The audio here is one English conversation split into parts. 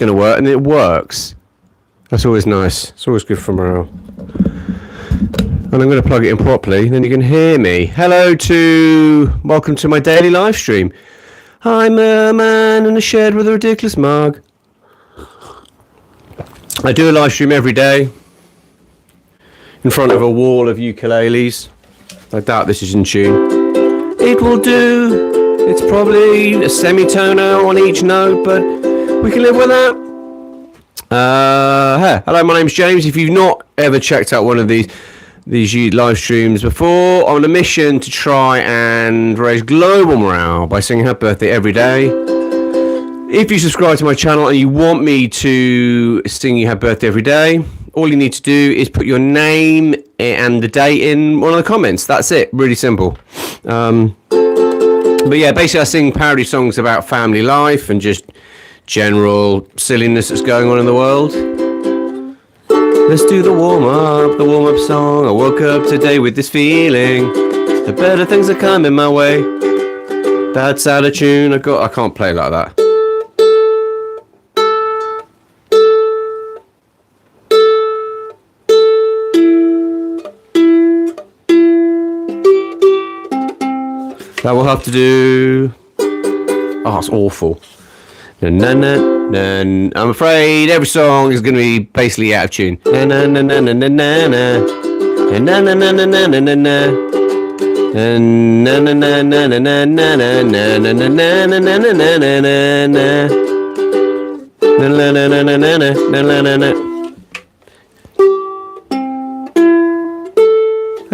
going to work, and it works. That's always nice. It's always good for morale. And I'm going to plug it in properly, then you can hear me. Welcome to my daily live stream. I'm a man in a shed with a ridiculous mug. I do a live stream every day in front of a wall of ukuleles. I doubt this is in tune. It will do. It's probably a semitoner on each note, but we can live with that. Hello, my name's James. If you've not ever checked out one of these live streams before, I'm on a mission to try and raise global morale by singing happy birthday every day. If you subscribe to my channel and you want me to sing you happy birthday every day, all you need to do is put your name and the date in one of the comments. That's it. Really simple. But yeah, basically I sing parody songs about family life and just general silliness that's going on in the world. Let's do the warm-up song. I woke up today with this feeling the better things are coming my way. That's out of tune. I can't play like that. That will have to do. Oh, it's awful. I'm afraid every song is going to be basically out of tune. I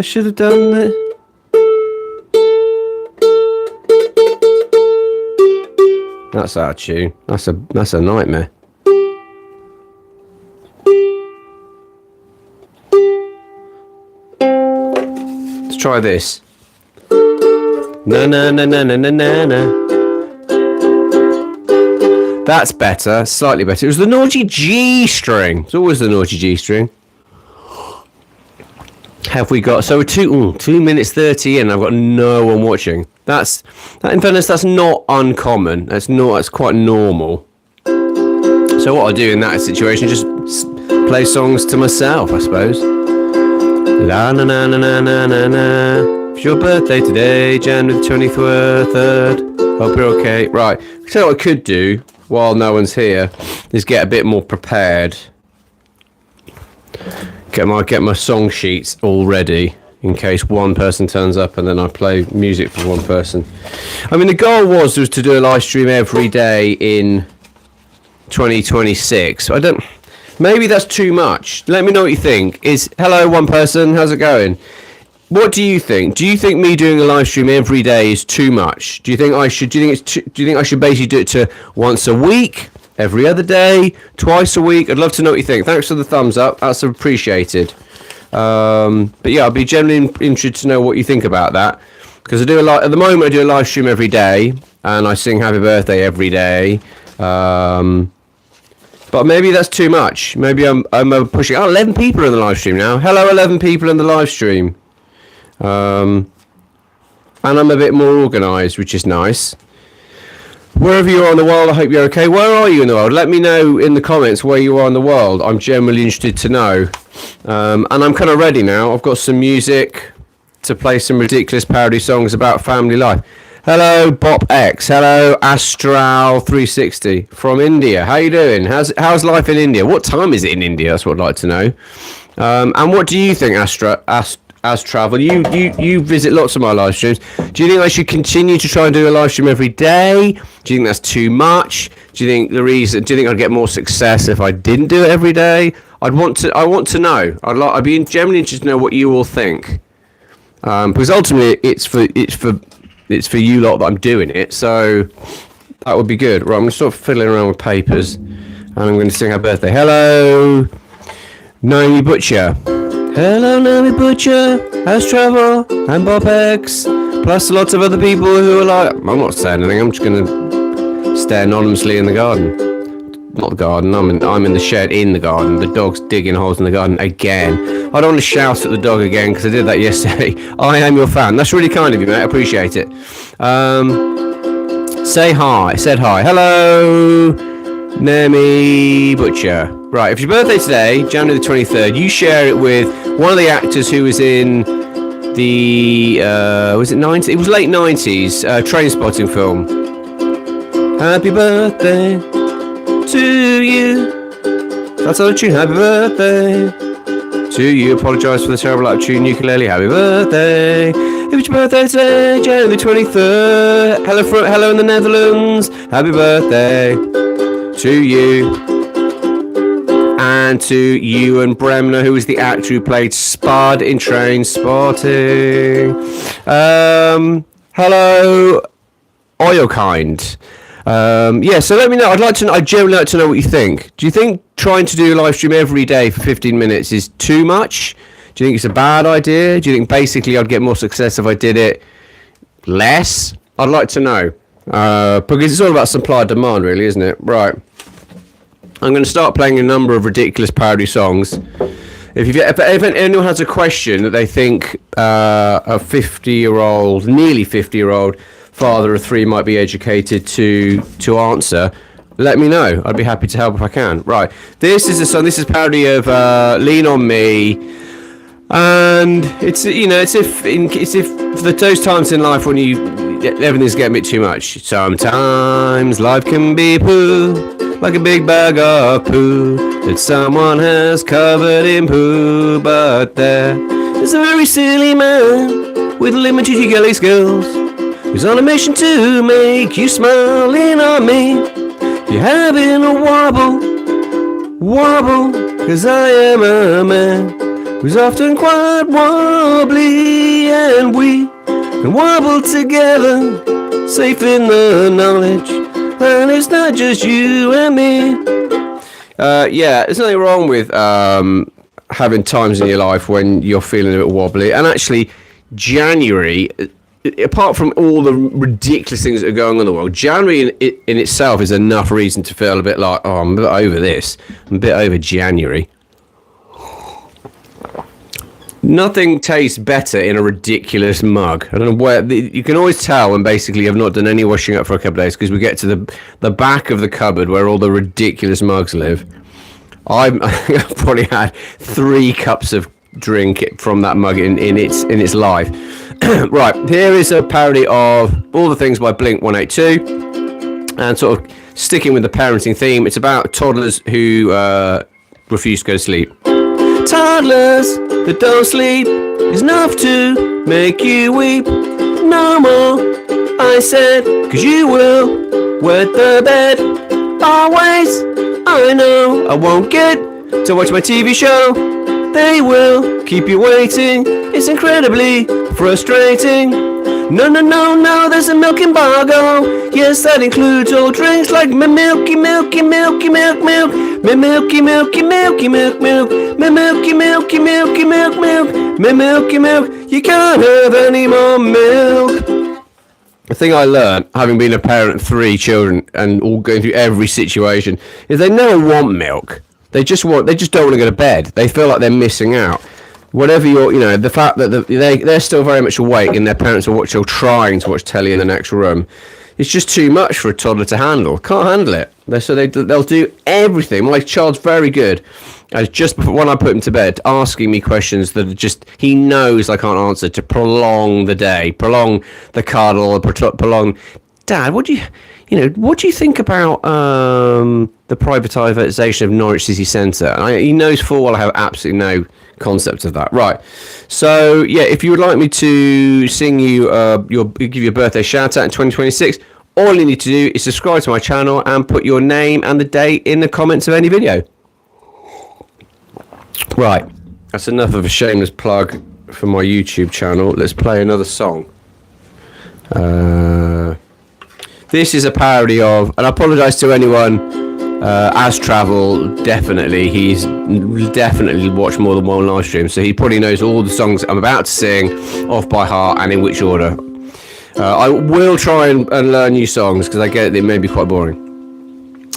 should have done it. That's out of tune. That's a nightmare. Let's try this. Na na na na na na na. That's better. Slightly better. It was the naughty G string. It's always the naughty G string. Have we got? So we're 2 minutes 30 in. I've got no one watching. In fairness, that's not uncommon. That's quite normal. So what I do in that situation, just play songs to myself, I suppose. La na na na na na na na. It's your birthday today, January 23rd. Hope you're okay. Right. So what I could do while no one's here is get a bit more prepared. Get my song sheets all ready. In case one person turns up and then I play music for one person. I mean, the goal was to do a live stream every day in 2026. Maybe that's too much. Let me know what you think. Hello, one person. How's it going? What do you think? Do you think me doing a live stream every day is too much? Do you think I should basically do it to once a week, every other day, twice a week? I'd love to know what you think. Thanks for the thumbs up. That's appreciated. But yeah, I'd be genuinely interested to know what you think about that, because at the moment I do a live stream every day and I sing happy birthday every day, but maybe that's too much. Maybe I'm pushing. 11 people in the live stream now. Hello, 11 people in the live stream, and I'm a bit more organised, which is nice. Wherever you are in the world, I hope you're okay. Where are you in the world? Let me know in the comments where you are in the world. I'm generally interested to know. And I'm kind of ready now. I've got some music to play some ridiculous parody songs about family life. Hello, Bop X. Hello, Astral360 from India. How you doing? How's life in India? What time is it in India? That's what I'd like to know. And what do you think, Travel? You visit lots of my live streams. Do you think I should continue to try and do a live stream every day? Do you think that's too much? Do you think I'd get more success if I didn't do it every day? I want to know. I'd be generally interested to know what you all think. Because ultimately it's for you lot that I'm doing it. So that would be good. Right, I'm gonna start fiddling around with papers, and I'm going to sing her birthday. Hello, Naomi Butcher. Hello, Naomi Butcher. How's travel? I'm Bob X. Plus lots of other people who are like, I'm not saying anything. I'm just going to stay anonymously in the garden. Not the garden. I'm in the shed in the garden. The dog's digging holes in the garden again. I don't want to shout at the dog again because I did that yesterday. I am your fan. That's really kind of you, mate. I appreciate it. Say hi. Said hi. Hello. Nemi Butcher. Right, if it's your birthday today, January the 23rd, you share it with one of the actors who was in the, was it 90s? It was late 90s, Train Spotting film. Happy birthday to you. That's our tune. Happy birthday to you. Apologise for the terrible out of tune. Ukulele. Happy birthday. If it's your birthday today, January the 23rd. Hello in the Netherlands. Happy birthday to you. And to Ewan Bremner, who was the actor who played Spud in Train Spotting. Hello, Oilkind. So let me know. I'd generally like to know what you think. Do you think trying to do a live stream every day for 15 minutes is too much? Do you think it's a bad idea? Do you think basically I'd get more success if I did it less? I'd like to know. Because it's all about supply and demand, really, isn't it? Right. I'm going to start playing a number of ridiculous parody songs. If anyone has a question that they think a 50-year-old, nearly 50-year-old father of three might be educated to answer, let me know. I'd be happy to help if I can. Right, this is a song. This is a parody of "Lean on Me," and it's if for those times in life when everything's getting a bit too much. Sometimes life can be poo, like a big bag of poo that someone has covered in poo. But there is a very silly man with limited ukulele skills who's on a mission to make you smile. Lean on me, you're having a wobble, cause I am a man who's often quite wobbly, and we can wobble together, safe in the knowledge that it's not just you and me. There's nothing wrong with having times in your life when you're feeling a bit wobbly, and actually January, apart from all the ridiculous things that are going on in the world, January in itself is enough reason to feel a bit like, oh, I'm a bit over this. I'm a bit over January. Nothing tastes better in a ridiculous mug. I don't know where you can always tell when basically I've not done any washing up for a couple of days, because we get to the back of the cupboard where all the ridiculous mugs live. I've probably had 3 cups of drink from that mug in its life. Right, here is a parody of All the Things by Blink 182, and sort of sticking with the parenting theme. It's about toddlers who refuse to go to sleep. Toddlers that don't sleep is enough to make you weep. No more, I said, cause you will wet the bed. Always, I know I won't get to watch my TV show. They will keep you waiting. It's incredibly frustrating. No, there's a milk embargo. Yes, that includes all drinks like milky milk. Me milky milk. Me milky milk. You can't have any more milk. The thing I learned, having been a parent of 3 children and all going through every situation, is they never want milk. They just don't want to go to bed. They feel like they're missing out. Whatever the fact that they're still very much awake and their parents are trying to watch telly in the next room, it's just too much for a toddler to handle. Can't handle it. They'll do everything. My child's very good. Just before, when I put him to bed, asking me questions that are just, he knows I can't answer, to prolong the day, prolong the cuddle, prolong. Dad, what do you think about the privatisation of Norwich City Centre? He knows full well I have absolutely no concept of that. Right. So yeah, if you would like me to sing you give you a birthday shout out in 2026, all you need to do is subscribe to my channel and put your name and the date in the comments of any video. Right. That's enough of a shameless plug for my YouTube channel. Let's play another song. This is a parody of, and I apologise to anyone, As Travel, definitely, he's definitely watched more than one live stream, so he probably knows all the songs I'm about to sing off by heart and in which order. I will try and learn new songs, because I get it, they may be quite boring.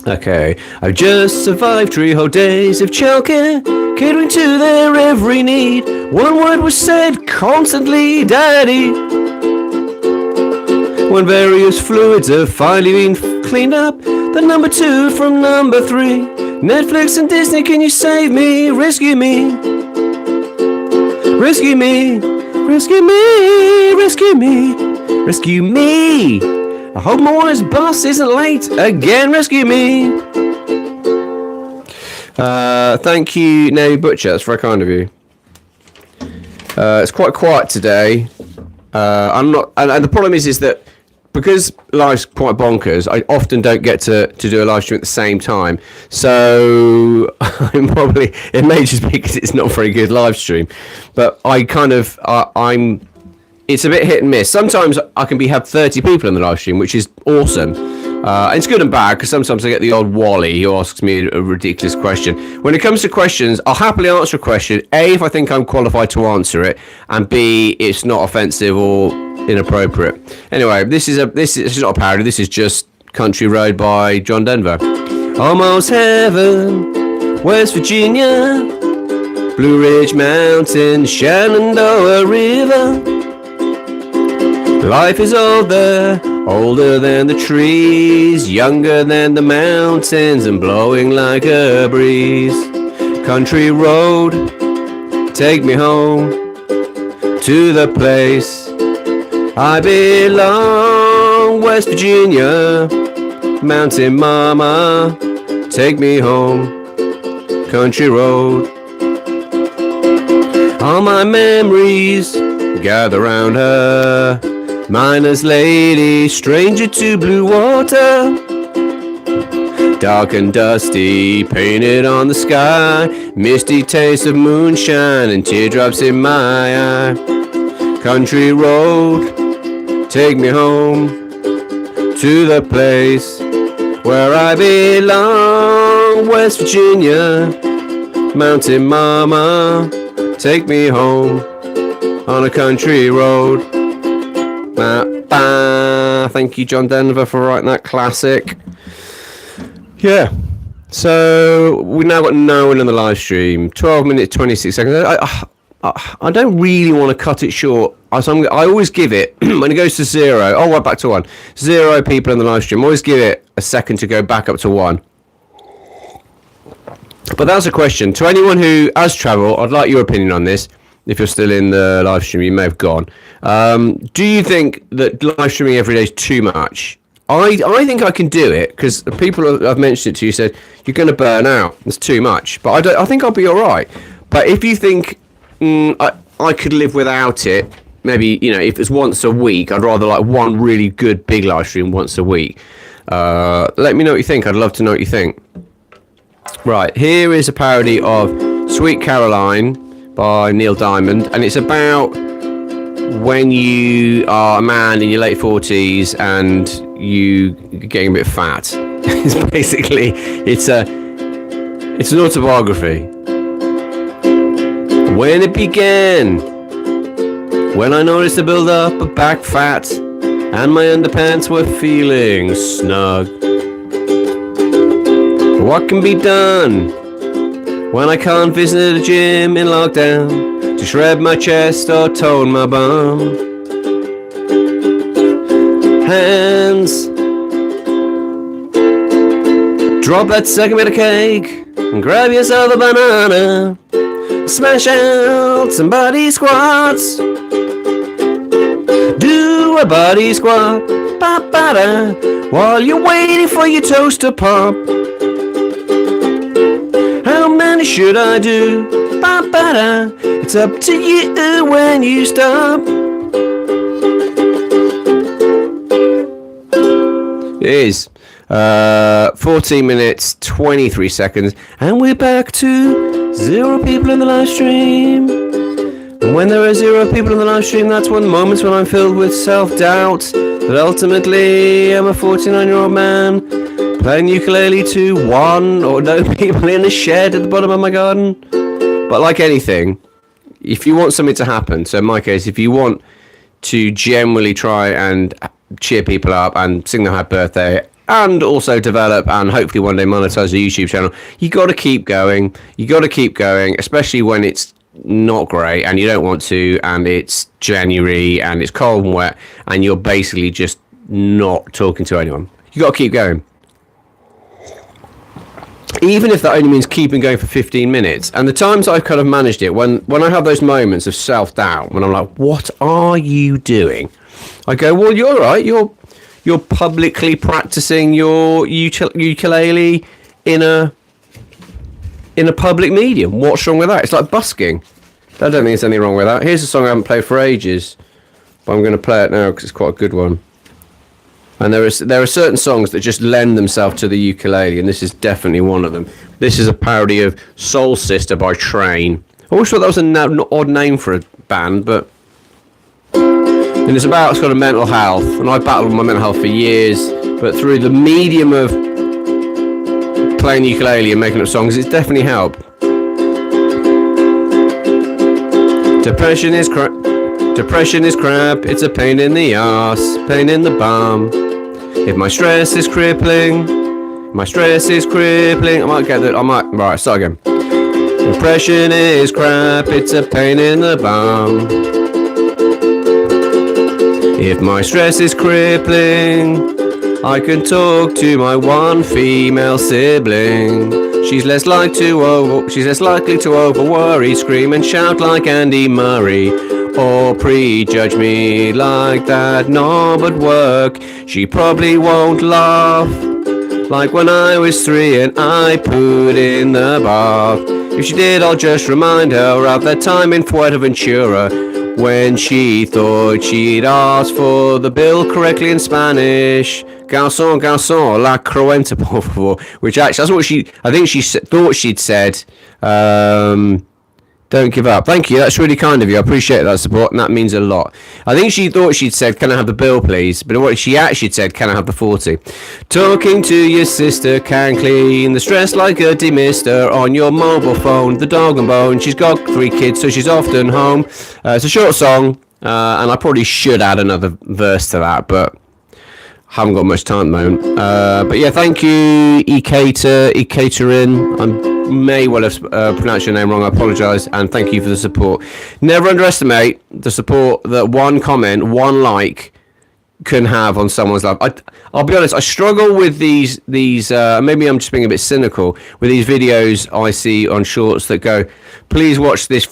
Okay, I've just survived 3 whole days of childcare, catering to their every need. One word was said constantly, Daddy. When various fluids have finally been cleaned up, The number 2 from number 3. Netflix and Disney, can you save me? Rescue me. Rescue me. Rescue me. Rescue me. Rescue me. I hope my wife's bus isn't late. Again, rescue me. Thank you, Navy Butcher. That's very kind of you. It's quite quiet today. I'm not, and the problem is that because life's quite bonkers, I often don't get to do a live stream at the same time. So I'm probably, it may just be because it's not a very good live stream, but I kind of, it's a bit hit and miss. Sometimes I can have 30 people in the live stream, which is awesome. And it's good and bad because sometimes I get the old Wally who asks me a ridiculous question. When it comes to questions, I'll happily answer a question. A, if I think I'm qualified to answer it, and B, it's not offensive or inappropriate. Anyway, this is not a parody. This is just Country Road by John Denver. Almost heaven, West Virginia, Blue Ridge Mountain, Shenandoah River. Life is older, older than the trees, younger than the mountains, and blowing like a breeze. Country road, take me home to the place I belong. West Virginia, mountain mama, take me home. Country road. All my memories gather round her. Miner's lady, stranger to blue water. Dark and dusty, painted on the sky. Misty taste of moonshine and teardrops in my eye. Country road, take me home to the place where I belong. West Virginia, mountain mama, take me home on a country road. Thank you, John Denver, for writing that classic. Yeah. So we've now got no one in the live stream. 12 minutes, 26 seconds. I don't really want to cut it short. I always give it, when it goes to 0, right back to 1. 0 people in the live stream. I always give it a second to go back up to 1. But that's a question. To anyone who has travelled, I'd like your opinion on this. If you're still in the live stream, you may have gone. Do you think that live streaming every day is too much? I think I can do it because the people I've mentioned it to you said you're going to burn out. It's too much, but I think I'll be all right. But if you think I could live without it, maybe if it's once a week, I'd rather like one really good big live stream once a week. Let me know what you think. I'd love to know what you think. Right, here is a parody of Sweet Caroline by Neil Diamond, and it's about when you are a man in your late 40s and you getting a bit fat. It's basically it's an autobiography. When it began, when I noticed the build up of back fat and my underpants were feeling snug. What can be done when I can't visit a gym in lockdown to shred my chest or tone my bum? Hands, drop that second bit of cake and grab yourself a banana. Smash out some body squats. Do a body squat, ba-ba-da, while you're waiting for your toast to pop. How many should I do? Ba-ba-da. It's up to you when you stop. It is 14 minutes 23 seconds, and we're back to 0 people in the live stream. And when there are 0 people in the live stream, that's one of the moments when I'm filled with self-doubt that ultimately I'm a 49-year-old man playing ukulele to 1 or no people in a shed at the bottom of my garden. But like anything, if you want something to happen, so in my case, if you want to generally try and cheer people up and sing them happy birthday and also develop and hopefully one day monetize a YouTube channel, you got to keep going. You got to keep going, especially when it's not great and you don't want to, and it's January and it's cold and wet and you're basically just not talking to anyone. You got to keep going. even if that only means keeping going for 15 minutes. And the times I've kind of managed it, when I have those moments of self-doubt, when I'm like, what are you doing? I go, well, you're all right. You're publicly practicing your ukulele in a public medium. What's wrong with that? It's like busking. I don't think there's anything wrong with that. Here's a song I haven't played for ages, but I'm going to play it now because it's quite a good one. And there are certain songs that just lend themselves to the ukulele, and this is definitely one of them. This is a parody of Soul Sister by Train. I always thought that was an odd name for a band, but... And it's about sort of mental health, and I've battled with my mental health for years, but through the medium of playing the ukulele and making up songs, it's definitely helped. Depression is crap, it's a pain in the ass, pain in the bum. If my stress is crippling, I might start again. Depression is crap, it's a pain in the bum. If my stress is crippling, I can talk to my one female sibling. She's less likely to over worry, scream and shout like Andy Murray, or prejudge me like that knob at work. She probably won't laugh like when I was 3 and I put in the bath. If she did, I'll just remind her of that time in Fuerteventura when she thought she'd asked for the bill correctly in Spanish. Garçon, garçon, la cuenta, por favor. Which actually, that's what she thought she'd said. Don't give up. Thank you. That's really kind of you. I appreciate that support, and that means a lot. I think she thought she'd said, can I have the bill, please? But what she actually said, can I have the 40? Talking to your sister can clean the stress like a demister on your mobile phone. The dog and bone. She's got 3 kids, so she's often home. It's a short song, and I probably should add another verse to that, but haven't got much time at the moment. But yeah, thank you, Ekaterin. I may well have pronounced your name wrong. I apologise, and thank you for the support. Never underestimate the support that one comment, one like can have on someone's life. I'll be honest, I struggle with these maybe I'm just being a bit cynical with these videos I see on shorts that go, please watch this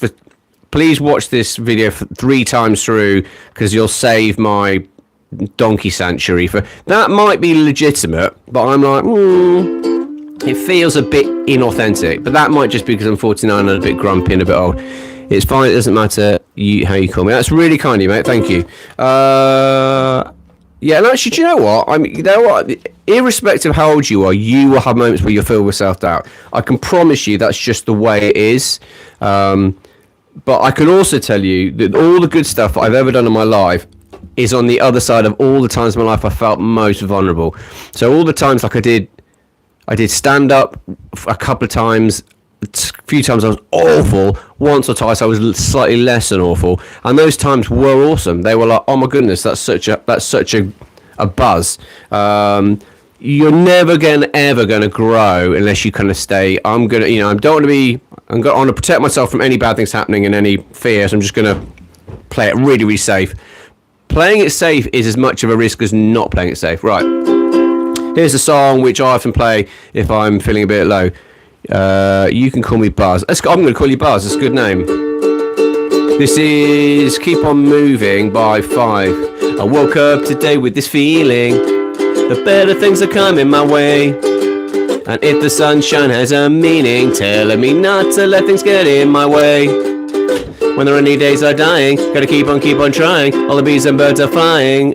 video for 3 times through because you'll save my donkey sanctuary. For that might be legitimate, but I'm like, it feels a bit inauthentic. But that might just be because I'm 49 and a bit grumpy and a bit old. It's fine, it doesn't matter how you call me. That's really kind of you, mate. Thank you. Yeah, and actually, do you know what? Irrespective of how old you are, you will have moments where you're filled with self-doubt. I can promise you that's just the way it is. But I can also tell you that all the good stuff I've ever done in my life is on the other side of all the times in my life I felt most vulnerable. So all the times, like I did stand up a couple of times. A few times I was awful. Once or twice I was slightly less than awful, and those times were awesome. They were like, oh my goodness, that's such a buzz. You're never ever gonna grow unless you kind of stay. I want to protect myself from any bad things happening and any fears. I'm just gonna play it really, really safe. Playing it safe is as much of a risk as not playing it safe. Right. Here's a song which I often play if I'm feeling a bit low. You can call me Buzz. I'm going to call you Buzz. It's a good name. This is Keep On Moving by 5. I woke up today with this feeling that better things are coming my way. And if the sunshine has a meaning, telling me not to let things get in my way. When the rainy days are dying, gotta keep on trying. All the bees and birds are flying.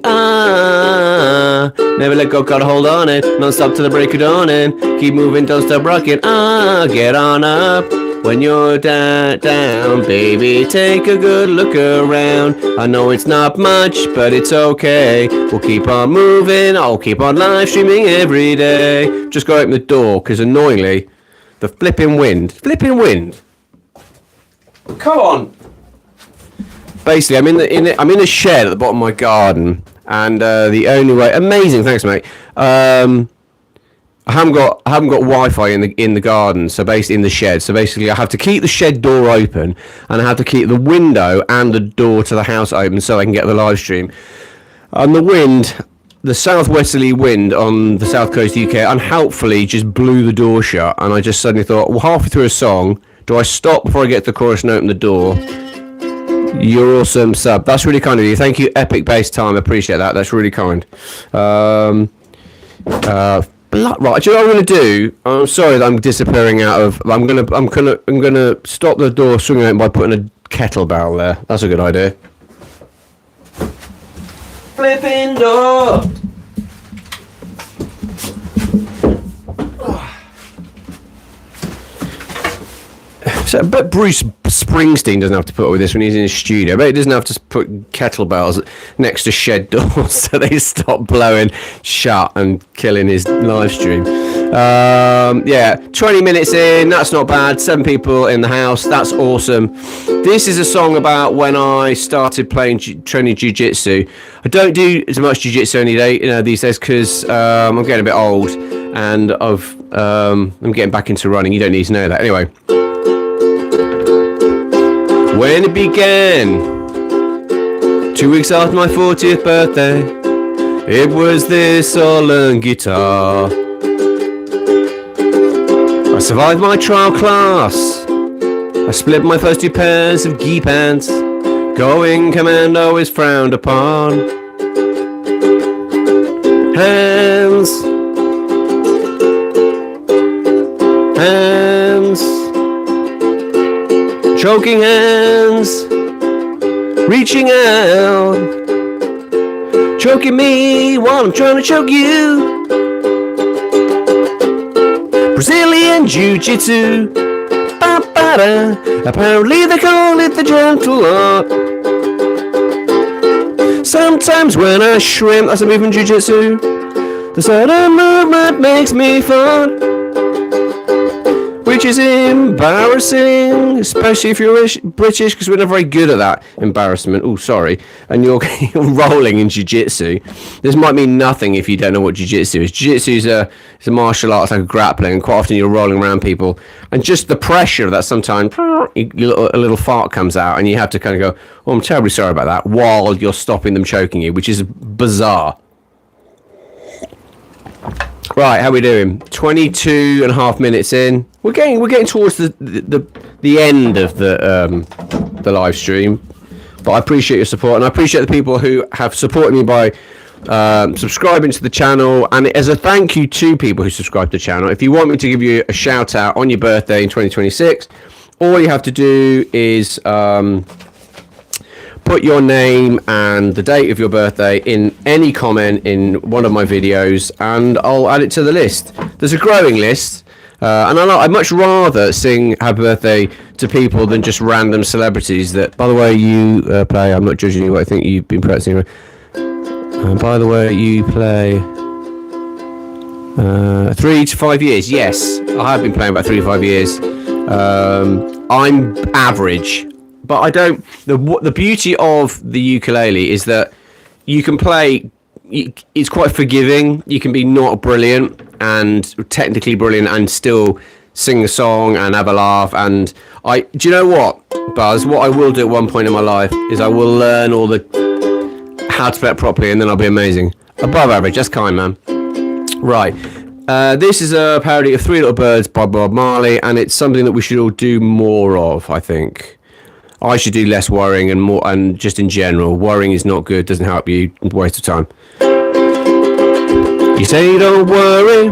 Never let go, gotta hold on it. Non-stop till the break of dawning. Keep moving, don't stop rocking. Get on up. When you're down, baby, take a good look around. I know it's not much, but it's okay. We'll keep on moving. I'll keep on live streaming every day. Just go open the door, because annoyingly, the flipping wind. Come on. Basically, I'm in a shed at the bottom of my garden, and the only way. Amazing, thanks, mate. I haven't got Wi-Fi in the garden, so basically in the shed. So basically, I have to keep the shed door open, and I have to keep the window and the door to the house open so I can get the live stream. And the wind, the southwesterly wind on the south coast of the UK unhelpfully just blew the door shut, and I just suddenly thought, well, halfway through a song, do I stop before I get to the chorus and open the door? You're awesome, sub. That's really kind of you. Thank you, Epic Bass Time. I appreciate that. That's really kind. Right, do you know what I'm going to do? I'm sorry that I'm disappearing out of. I'm gonna stop the door swinging open by putting a kettlebell there. That's a good idea. Flipping door. So, but Bruce Springsteen doesn't have to put up with this when he's in his studio. But he doesn't have to put kettlebells next to shed doors so they stop blowing shut and killing his live stream. Yeah, 20 minutes in, that's not bad. 7 people in the house, that's awesome. This is a song about when I started training jiu-jitsu. I don't do as much jiu-jitsu these days because I'm getting a bit old and I'm getting back into running. You don't need to know that. Anyway. When it began, 2 weeks after my 40th birthday, it was this all-learned guitar. I survived my trial class. I split my first 2 pairs of gi pants. Going commando is frowned upon. Hands. Choking hands, reaching out, choking me while I'm trying to choke you. Brazilian Jiu-Jitsu, apparently they call it the gentle art. Sometimes when I shrimp, that's a move in Jiu-Jitsu, the sudden movement makes me fun. Which is embarrassing, especially if you're British, because we're not very good at that embarrassment. Oh, sorry. And you're rolling in jiu-jitsu. This might mean nothing if you don't know what jiu-jitsu is. Jiu-jitsu is a martial art, it's like a grappling, and quite often you're rolling around people. And just the pressure of that, sometimes a little fart comes out, and you have to kind of go, oh, I'm terribly sorry about that, while you're stopping them choking you, which is bizarre. Right, how are we doing? 22 and a half minutes in. We're getting towards the end of the live stream, but I appreciate your support, and I appreciate the people who have supported me by subscribing to the channel. And as a thank you to people who subscribe to the channel, if you want me to give you a shout out on your birthday in 2026, all you have to do is put your name and the date of your birthday in any comment in one of my videos, and I'll add it to the list. There's a growing list, and I'd much rather sing happy birthday to people than just random celebrities that, by the way, you play. I'm not judging you, I think you've been practicing. By the way, you play 3 to 5 years. Yes, I have been playing about 3 to 5 years. I'm average. But I don't. The beauty of the ukulele is that you can play. It's quite forgiving. You can be not brilliant and technically brilliant and still sing a song and have a laugh. And do you know what, Buzz? What I will do at one point in my life is I will learn how to play it properly, and then I'll be amazing. Above average. That's kind, man. Right. This is a parody of 3 Little Birds by Bob Marley, and it's something that we should all do more of, I think. I should do less worrying and more, and just in general, worrying is not good, doesn't help you, waste of time. You say don't worry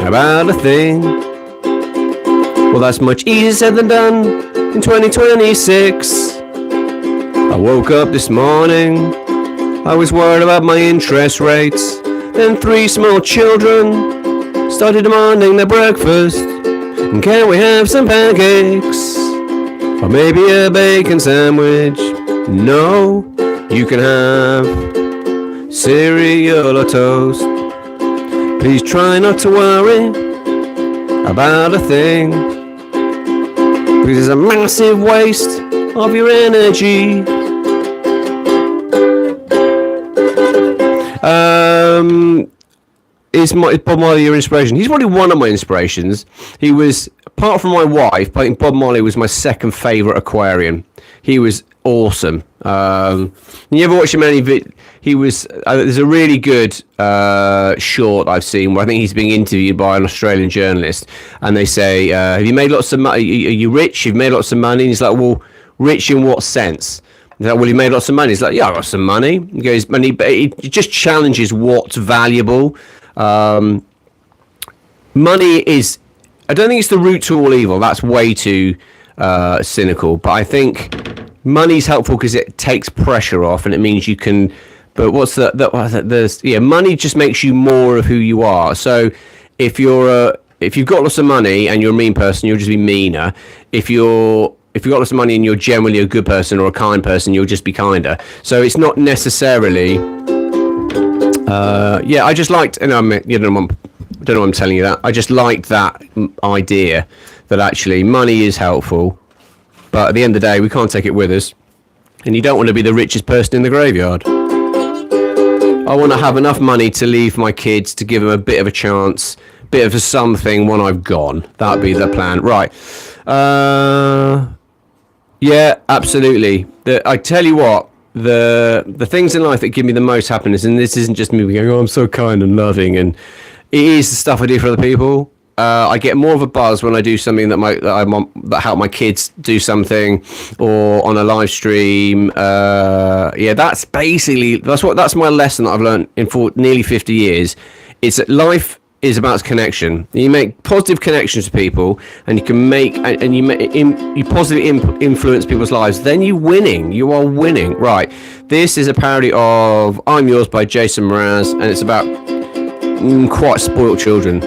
about a thing. Well, that's much easier said than done in 2026. I woke up this morning, I was worried about my interest rates. Then 3 small children started demanding their breakfast. And can we have some pancakes? Or maybe a bacon sandwich? No, you can have cereal or toast. Please try not to worry about a thing, because it's a massive waste of your energy. Is Bob Marley your inspiration? He's probably one of my inspirations. He was apart from my wife, I think Bob Marley was my second favourite Aquarian. He was awesome. You ever watch him? He was. There's a really good short I've seen where I think he's being interviewed by an Australian journalist, and they say, "Have you made lots of money? Are you rich? You've made lots of money?" And he's like, "Well, rich in what sense?" He's like, "Well, you made lots of money." He's like, "Yeah, I got some money." He goes, "Money," but he just challenges what's valuable. Money is. I don't think it's the root to all evil. That's way too cynical. But I think money's helpful because it takes pressure off, and it means you can. But what's money just makes you more of who you are. So if you've got lots of money and you're a mean person, you'll just be meaner. If you've got lots of money and you're generally a good person or a kind person, you'll just be kinder. So it's not necessarily. I just liked, and I don't know why I'm telling you that. I just liked that idea that actually money is helpful, but at the end of the day, we can't take it with us. And you don't want to be the richest person in the graveyard. I want to have enough money to leave my kids, to give them a bit of a chance, bit of a something when I've gone. That'd be the plan. Right. Yeah, absolutely. I tell you what, the things in life that give me the most happiness, and this isn't just me going, "Oh, I'm so kind and loving," and it is the stuff I do for other people. I get more of a buzz when I do something that help my kids do something, or on a live stream. That's my lesson that I've learned for nearly 50 years. It's that life is about connection. You make positive connections to people, and you positively influence people's lives. Then you're winning. You are winning. Right. This is a parody of "I'm Yours" by Jason Mraz, and it's about quite spoiled children.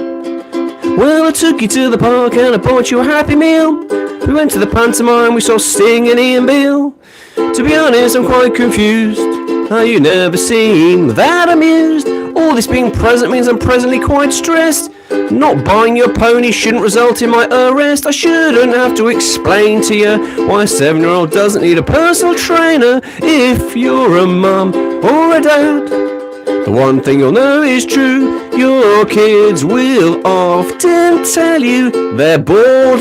Well, I took you to the park and I bought you a Happy Meal. We went to the pantomime, we saw Sting and Ian Beale. To be honest, I'm quite confused. How you never seem that amused. All this being present means I'm presently quite stressed. Not buying your pony shouldn't result in my arrest. I shouldn't have to explain to you why a 7-year-old doesn't need a personal trainer. If you're a mum or a dad, the one thing you'll know is true. Your kids will often tell you they're bored.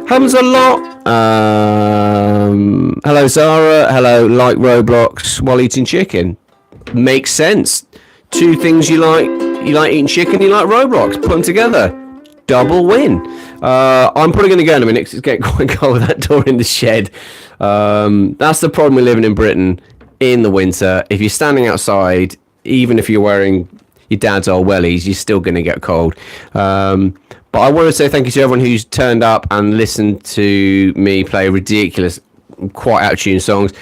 Happens a lot. Hello, Zara. Hello, like Roblox while eating chicken. Makes sense. Two things you like. You like eating chicken, you like Roblox. Put them together. Double win. I'm probably going to go in a minute because it's getting quite cold with that door in the shed. That's the problem with living in Britain in the winter. If you're standing outside, even if you're wearing your dad's old wellies, you're still going to get cold. But I want to say thank you to everyone who's turned up and listened to me play ridiculous, quite out-of-tune songs.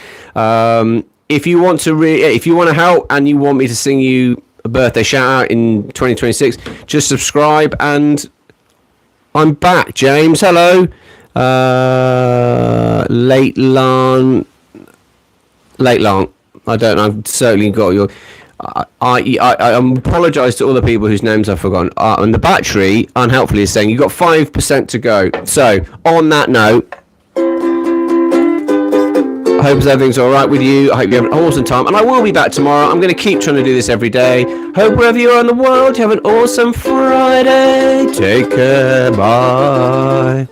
If you want to help and you want me to sing you a birthday shout out in 2026, just subscribe. And I'm back, James. Hello. Late long. I don't know. I've certainly got your. I apologise to all the people whose names I've forgotten. And the battery, unhelpfully, is saying you've got 5% to go. So, on that note, I hope everything's all right with you. I hope you have an awesome time. And I will be back tomorrow. I'm going to keep trying to do this every day. Hope wherever you are in the world, you have an awesome Friday. Take care. Bye.